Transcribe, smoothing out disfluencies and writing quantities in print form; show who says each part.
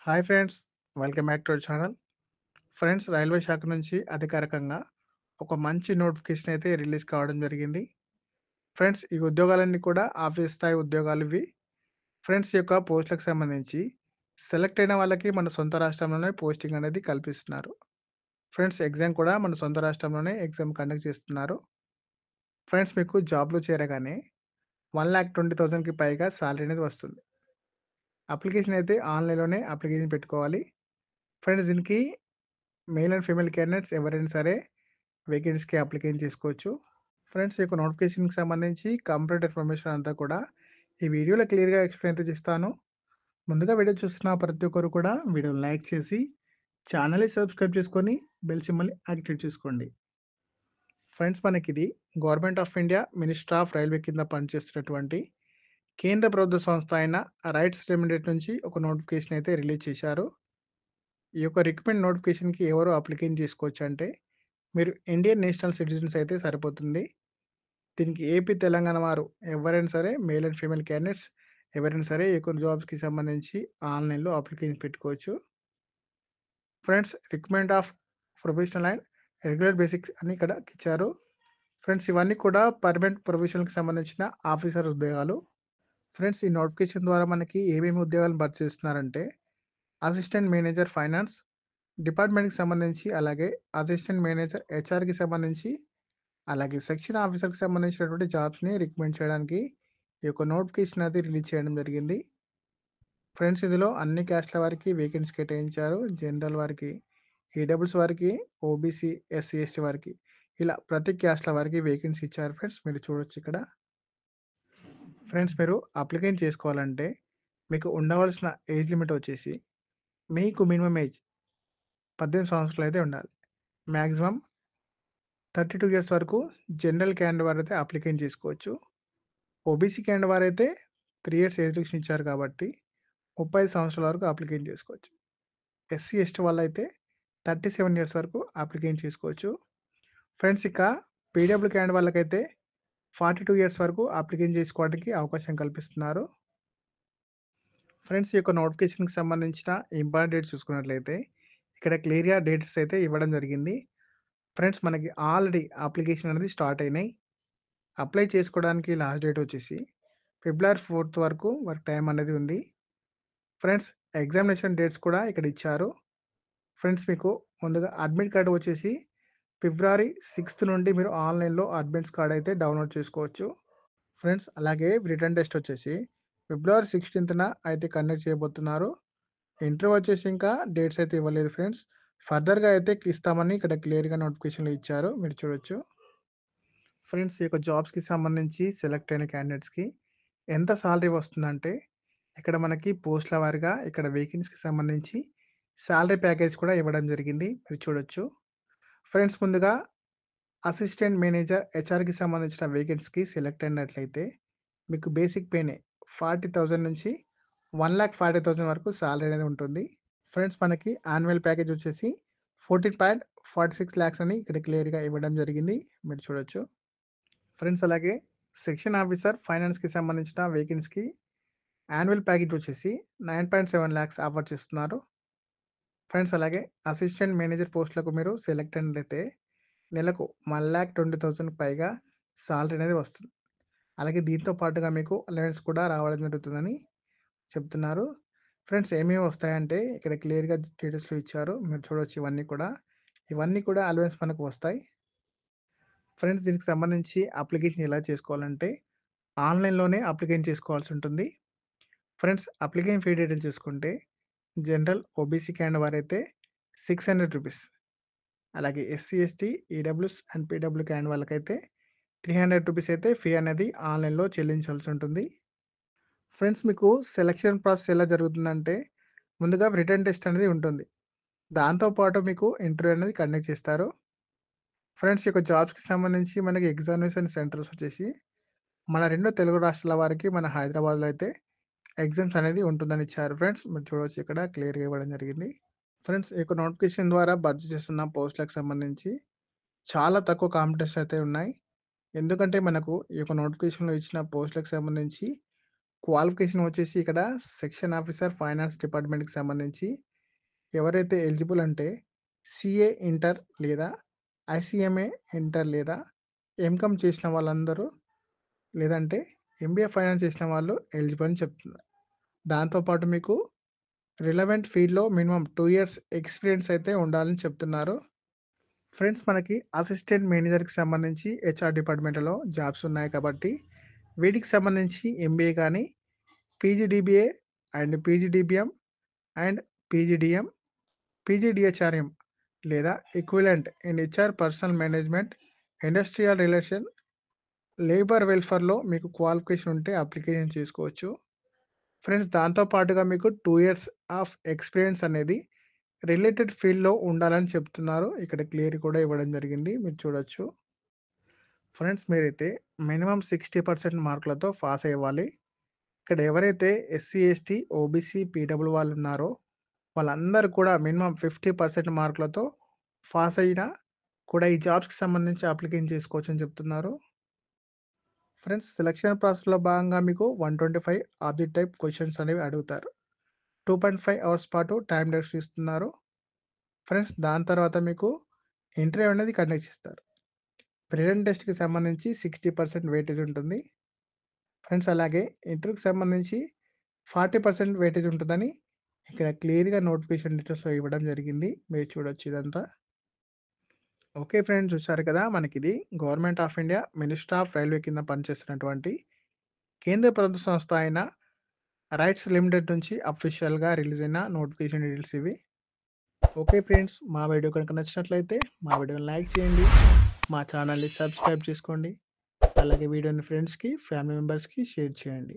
Speaker 1: Hi friends, welcome back to our channel. Friends, railway శాఖ నుంచి అధికారికంగా ఒక మంచి నోటిఫికేషన్ అయితే రిలీజ్ కావడం జరిగింది. ఫ్రెండ్స్, ఈ ఉద్యోగాలన్నీ కూడా ఆఫీస్ స్థాయి ఉద్యోగాలు ఇవి. ఫ్రెండ్స్, ఈ యొక్క పోస్టులకు సంబంధించి సెలెక్ట్ అయిన వాళ్ళకి మన సొంత రాష్ట్రంలోనే పోస్టింగ్ అనేది కల్పిస్తున్నారు. ఫ్రెండ్స్, ఎగ్జామ్ కూడా మన సొంత రాష్ట్రంలోనే ఎగ్జామ్ కండక్ట్ చేస్తున్నారు. ఫ్రెండ్స్, మీకు జాబ్‌లో చేరగానే 1,20,000కి పైగా సాలరీ అనేది వస్తుంది. అప్లికేషన్ అయితే ఆన్‌లైన్‌లోనే అప్లికేషన్ పెట్టుకోవాలి. ఫ్రెండ్స్, దీనికి మేల్ అండ్ ఫీమేల్ క్యాండిడేట్స్ ఎవరైనా సరే వేకెన్సీకి అప్లికేషన్ చేసుకోవచ్చు. ఫ్రెండ్స్, ఈ యొక్క నోటిఫికేషన్‌కి సంబంధించి కంప్లీట్ ఇన్ఫర్మేషన్ అంతా కూడా ఈ వీడియోలో క్లియర్‌గా ఎక్స్‌ప్లెయిన్ అయితే చేస్తాను. ముందుగా వీడియో చూస్తున్న ప్రతి ఒక్కరు కూడా వీడియోని లైక్ చేసి, ఛానెల్‌ని సబ్స్క్రైబ్ చేసుకొని, బెల్ సింబల్‌ని యాక్టివేట్ చేసుకోండి. ఫ్రెండ్స్, మనకిది government of India ministry of railway కింద పనిచేస్తున్నటువంటి కేంద్ర ప్రభుత్వ సంస్థ అయిన రైట్స్ లిమిటెడ్ నుంచి ఒక నోటిఫికేషన్ అయితే రిలీజ్ చేశారు. ఈ యొక్క రిక్రూట్మెంట్ నోటిఫికేషన్‌కి ఎవరు అప్లికేషన్ చేసుకోవచ్చంటే, మీరు ఇండియన్ నేషనల్ సిటిజన్స్ అయితే సరిపోతుంది. దీనికి ఏపీ, తెలంగాణ వారు ఎవరైనా సరే మేల్ అండ్ ఫీమేల్ క్యాండిడేట్స్ ఎవరైనా సరే ఈ యొక్క జాబ్స్‌కి సంబంధించి ఆన్‌లైన్‌లో అప్లికేషన్ పెట్టుకోవచ్చు. Friends, recruitment of professional and regular basics అని ఇక్కడ ఇచ్చారు. ఫ్రెండ్స్, ఇవన్నీ కూడా పర్మనెంట్ ప్రొఫెషనల్‌కి సంబంధించిన ఆఫీసర్ ఉద్యోగాలు. ఫ్రెండ్స్, ఈ నోటిఫికేషన్ ద్వారా మనకి ఏమేమి ఉద్యోగాలను భర్తీ చేస్తున్నారంటే, అసిస్టెంట్ మేనేజర్ ఫైనాన్స్ డిపార్ట్మెంట్‌కి సంబంధించి, అలాగే అసిస్టెంట్ మేనేజర్ హెచ్ఆర్‌కి సంబంధించి, అలాగే సెక్షన్ ఆఫీసర్‌కి సంబంధించినటువంటి జాబ్స్‌ని రికమెండ్ చేయడానికి ఈ యొక్క నోటిఫికేషన్ అది రిలీజ్ చేయడం జరిగింది. ఫ్రెండ్స్, ఇందులో అన్ని క్యాస్ట్‌ల వారికి వేకెన్సీ కేటాయించారు. జనరల్ వారికి, ఈడబ్ల్యూఎస్ వారికి, ఓబీసీ, ఎస్సీ, ఎస్టీ వారికి ఇలా ప్రతి క్యాస్ట్‌ల వారికి వేకెన్సీ ఇచ్చారు ఫ్రెండ్స్. మీరు చూడొచ్చు ఇక్కడ. ఫ్రెండ్స్, మీరు అప్లికేషన్ చేసుకోవాలంటే మీకు ఉండవలసిన ఏజ్ లిమిట్ వచ్చేసి మీకు మినిమమ్ ఏజ్ 18 సంవత్సరాలు అయితే ఉండాలి. మాక్సిమం 32 ఇయర్స్ వరకు జనరల్ క్యాండిడేట్ వారైతే అప్లికేషన్ చేసుకోవచ్చు. ఓబీసీ క్యాండిడేట్ వారైతే 3 ఇయర్స్ ఏజ్ రిస్ట్రిక్షన్ ఇచ్చారు కాబట్టి 35 సంవత్సరాల వరకు అప్లికేషన్ చేసుకోవచ్చు. ఎస్సీ, ఎస్టీ వాళ్ళైతే 37 ఇయర్స్ వరకు అప్లికేషన్ చేసుకోవచ్చు. ఫ్రెండ్స్, ఇక పీడబ్ల్యూ క్యాండిడేట్ వాళ్ళకైతే 42 ఇయర్స్ వరకు అప్లికేషన్ చేసుకోవడానికి అవకాశం కల్పిస్తున్నారు. ఫ్రెండ్స్, ఈ యొక్క నోటిఫికేషన్‌కి సంబంధించిన ఇంపార్టెంట్ డేట్స్ చూసుకున్నట్లయితే ఇక్కడ క్లియర్‌గా డేట్స్ అయితే ఇవ్వడం జరిగింది. ఫ్రెండ్స్, మనకి ఆల్రెడీ అప్లికేషన్ అనేది స్టార్ట్ అయినాయి. అప్లై చేసుకోవడానికి లాస్ట్ డేట్ వచ్చేసి ఫిబ్రవరి 4 వరకు మనకు టైం అనేది ఉంది. ఫ్రెండ్స్, ఎగ్జామినేషన్ డేట్స్ కూడా ఇక్కడ ఇచ్చారు. ఫ్రెండ్స్, మీకు ముందుగా అడ్మిట్ కార్డ్ వచ్చేసి ఫిబ్రవరి 6 నుండి మీరు ఆన్‌లైన్‌లో అడ్మిట్స్ కార్డ్ అయితే డౌన్‌లోడ్ చేసుకోవచ్చు. ఫ్రెండ్స్, అలాగే రిటన్ టెస్ట్ వచ్చేసి ఫిబ్రవరి 16న అయితే కండక్ట్ చేయబోతున్నారు. ఇంటర్వ్యూ వచ్చేసి ఇంకా డేట్స్ అయితే ఇవ్వలేదు ఫ్రెండ్స్. ఫర్దర్‌గా అయితే ఇస్తామని ఇక్కడ క్లియర్‌గా నోటిఫికేషన్‌లో ఇచ్చారు. మీరు చూడొచ్చు. ఫ్రెండ్స్, ఈ యొక్క జాబ్స్‌కి సంబంధించి సెలెక్ట్ అయిన క్యాండిడేట్స్‌కి ఎంత సాలరీ వస్తుందంటే, ఇక్కడ మనకి పోస్ట్‌ల వారీగా ఇక్కడ వేకెన్సీకి సంబంధించి సాలరీ ప్యాకేజ్ కూడా ఇవ్వడం జరిగింది. మీరు చూడొచ్చు. ఫ్రెండ్స్, ముందుగా అసిస్టెంట్ మేనేజర్ హెచ్ఆర్‌కి సంబంధించిన వేకెన్సీకి సెలెక్ట్ అయినట్లయితే మీకు బేసిక్ పేనే 40,000 నుంచి 1,40,000 వరకు సాలరీ అనేది ఉంటుంది. ఫ్రెండ్స్, మనకి యాన్యువల్ ప్యాకేజ్ వచ్చేసి 14.46 లాక్స్ అని ఇక్కడ క్లియర్‌గా ఇవ్వడం జరిగింది. మీరు చూడొచ్చు. ఫ్రెండ్స్, అలాగే సెక్షన్ ఆఫీసర్ ఫైనాన్స్‌కి సంబంధించిన వేకెన్సీకి యాన్యువల్ ప్యాకేజ్ వచ్చేసి 9.7 లాక్స్ ఆఫర్ చేస్తున్నారు. ఫ్రెండ్స్, అలాగే అసిస్టెంట్ మేనేజర్ పోస్టులకు మీరు సెలెక్ట్ అయినట్లయితే నెలకు 1,20,000 పైగా సాలరీ అనేది వస్తుంది. అలాగే దీంతో పాటుగా మీకు అలవెన్స్ కూడా రావడం జరుగుతుందని చెప్తున్నారు. ఫ్రెండ్స్, ఏమేమి వస్తాయంటే ఇక్కడ క్లియర్‌గా డీటెయిల్స్‌లో ఇచ్చారు. మీరు చూడొచ్చు ఇవన్నీ కూడా. ఇవన్నీ కూడా అలవెన్స్ మనకు వస్తాయి. ఫ్రెండ్స్, దీనికి సంబంధించి అప్లికేషన్ ఎలా చేసుకోవాలంటే ఆన్‌లైన్‌లోనే అప్లికేషన్ చేసుకోవాల్సి ఉంటుంది. ఫ్రెండ్స్, అప్లికేషన్ ఫీ డీటెయిల్స్ చూసుకుంటే జనరల్, ఓబీసీ క్యాండిడేట్ వారైతే రూ. 600. అలాగే SC, ST, EWS and PW candidate వాళ్ళకైతే రూ. 300 అయితే ఫీ అనేది ఆన్‌లైన్‌లో చెల్లించాల్సి ఉంటుంది. ఫ్రెండ్స్, మీకు సెలక్షన్ ప్రాసెస్ ఎలా జరుగుతుందంటే ముందుగా రిటన్ టెస్ట్ అనేది ఉంటుంది. దాంతో పాటు మీకు ఇంటర్వ్యూ అనేది కండక్ట్ చేస్తారు. ఫ్రెండ్స్, ఈ యొక్క జాబ్స్‌కి సంబంధించి మనకి ఎగ్జామినేషన్ సెంటర్స్ వచ్చేసి మన 2 తెలుగు రాష్ట్రాల వారికి మన హైదరాబాద్‌లో అయితే ఎగ్జామ్స్ అనేది ఉంటుందని ఇచ్చారు ఫ్రెండ్స్. మీరు చూడొచ్చు ఇక్కడ క్లియర్‌గా ఇవ్వడం జరిగింది. ఫ్రెండ్స్, ఈ యొక్క నోటిఫికేషన్ ద్వారా భర్తీ చేస్తున్న పోస్టులకు సంబంధించి చాలా తక్కువ కాంపిటీషన్ అయితే ఉన్నాయి. ఎందుకంటే మనకు ఈ యొక్క నోటిఫికేషన్‌లో ఇచ్చిన పోస్టులకు సంబంధించి క్వాలిఫికేషన్ వచ్చేసి ఇక్కడ సెక్షన్ ఆఫీసర్ ఫైనాన్స్ డిపార్ట్మెంట్‌కి సంబంధించి ఎవరైతే ఎలిజిబుల్ అంటే సీఏ ఇంటర్ లేదా ఐసీఎంఏ ఇంటర్ లేదా ఎంకామ్ చేసిన వాళ్ళందరూ లేదంటే ఎంబీఏ ఫైనాన్స్ చేసిన వాళ్ళు ఎలిజిబుల్ అని చెప్తున్నారు. దాంతో పాటు మీకు రిలవెంట్ ఫీల్డ్‌లో మినిమమ్ 2 ఇయర్స్ ఎక్స్‌పీరియన్స్ అయితే ఉండాలని చెప్తున్నారు. ఫ్రెండ్స్ మనకి అసిస్టెంట్ మేనేజర్‌కి సంబంధించి హెచ్ఆర్ డిపార్ట్మెంట్‌లో జాబ్స్ ఉన్నాయి కాబట్టి వీటికి సంబంధించి ఎంబీఏ కానీ, PGDBA and PGDBM and PGDM, PGDHRM లేదా equivalent in HR personnel management, industrial relation, labour వెల్ఫేర్‌లో మీకు క్వాలిఫికేషన్ ఉంటే అప్లికేషన్ చేసుకోవచ్చు. ఫ్రెండ్స్ దాంతో పాటుగా మీకు 2 ఇయర్స్ ఆఫ్ ఎక్స్‌పీరియన్స్ అనేది రిలేటెడ్ ఫీల్డ్‌లో ఉండాలని చెప్తున్నారు. ఇక్కడ క్లియర్ కూడా ఇవ్వడం జరిగింది. మీరు చూడొచ్చు. ఫ్రెండ్స్ మీరైతే మినిమమ్ 60% మార్కులతో పాస్ అవ్వాలి. ఇక్కడ ఎవరైతే ఎస్సీ, ఎస్టీ, ఓబీసీ, పీడబ్ల్యూ వాళ్ళు ఉన్నారో వాళ్ళందరూ కూడా మినిమమ్ 50% మార్కులతో పాస్ అయినా కూడా ఈ జాబ్స్‌కి సంబంధించి అప్లికేషన్ చేసుకోవచ్చని చెప్తున్నారు. ఫ్రెండ్స్ సెలక్షన్ ప్రాసెస్‌లో భాగంగా మీకు 125 ఆబ్జెక్ట్ టైప్ క్వెషన్స్ అనేవి అడుగుతారు. 2.5 అవర్స్ పాటు టైమ్ టెస్ట్ ఇస్తున్నారు. ఫ్రెండ్స్ దాని తర్వాత మీకు ఇంటర్వ్యూ అనేది కండక్ట్ చేస్తారు. రిటన్ టెస్ట్‌కి సంబంధించి 60% వెయిటేజ్ ఉంటుంది. ఫ్రెండ్స్ అలాగే ఇంటర్వ్యూకి సంబంధించి 40% వెయిటేజ్ ఉంటుందని ఇక్కడ క్లియర్‌గా నోటిఫికేషన్ డీటెయిల్స్‌లో ఇవ్వడం జరిగింది. మీరు చూడొచ్చు ఇదంతా. ఓకే ఫ్రెండ్స్ చూసారు కదా! మనకిది government of India minister of railway కింద పనిచేస్తున్నటువంటి కేంద్ర ప్రభుత్వ సంస్థ అయిన రైట్స్ లిమిటెడ్ నుంచి అఫీషియల్‌గా రిలీజ్ అయిన నోటిఫికేషన్ డీటెయిల్స్ ఇవి. ఓకే ఫ్రెండ్స్ మా వీడియో కనుక నచ్చినట్లయితే మా వీడియోని లైక్ చేయండి. మా ఛానల్‌ని సబ్స్క్రైబ్ చేసుకోండి. అలాగే వీడియోని ఫ్రెండ్స్‌కి, ఫ్యామిలీ మెంబర్స్‌కి షేర్ చేయండి.